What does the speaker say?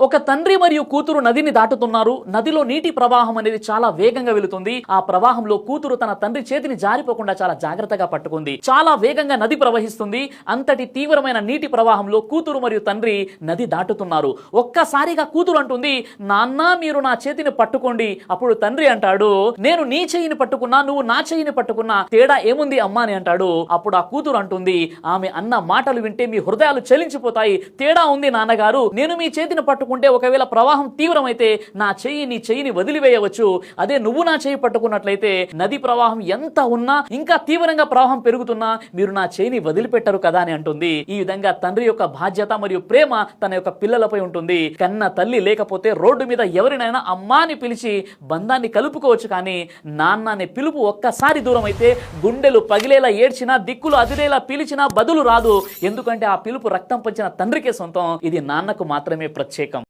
ఒక తండ్రి మరియు కూతురు నదిని దాటుతున్నారు. నదిలో నీటి ప్రవాహం అనేది చాలా వేగంగా వెళుతుంది. ఆ ప్రవాహంలో కూతురు తన తండ్రి చేతిని జారిపోకుండా చాలా జాగ్రత్తగా పట్టుకుంది. చాలా వేగంగా నది ప్రవహిస్తుంది. అంతటి తీవ్రమైన నీటి ప్రవాహంలో కూతురు మరియు తండ్రి నది దాటుతున్నారు. ఒక్కసారిగా కూతురు అంటుంది, నాన్న మీరు నా చేతిని పట్టుకోండి. అప్పుడు తండ్రి అంటాడు, నేను నీ చెయ్యిని పట్టుకున్నా, నువ్వు నా చెయ్యిని పట్టుకున్నా, తేడా ఏముంది అమ్మా అని అంటాడు. అప్పుడు ఆ కూతురు అంటుంది, ఆమె అన్న మాటలు వింటే మీ హృదయాలు చలించిపోతాయి. తేడా ఉంది నాన్నగారు, నేను మీ చేతిని పట్టుకుంటే ఒకవేళ ప్రవాహం తీవ్రమైతే నా చెయ్యి నీ చెయ్యిని వదిలివేయవచ్చు. అదే నువ్వు నా చెయ్యి పట్టుకున్నట్లయితే నది ప్రవాహం ఎంత ఉన్నా, ఇంకా తీవ్రంగా ప్రవాహం పెరుగుతున్నా మీరు నా చెయ్యిని వదిలిపెట్టరు కదా అని అంటుంది. ఈ విధంగా తండ్రి యొక్క బాధ్యత మరియు ప్రేమ తన యొక్క పిల్లలపై ఉంటుంది. కన్న తల్లి లేకపోతే రోడ్డు మీద ఎవరినైనా అమ్మాని పిలిచి బంధాన్ని కలుపుకోవచ్చు, కానీ నాన్న అనే పిలుపు ఒక్కసారి దూరం అయితే గుండెలు పగిలేలా ఏడ్చినా, దిక్కులు అదిరేలా పిలిచినా బదులు రాదు. ఎందుకంటే ఆ పిలుపు రక్తం పంచిన తండ్రికే సొంతం. ఇది నాన్నకు మాత్రమే ప్రత్యేకం.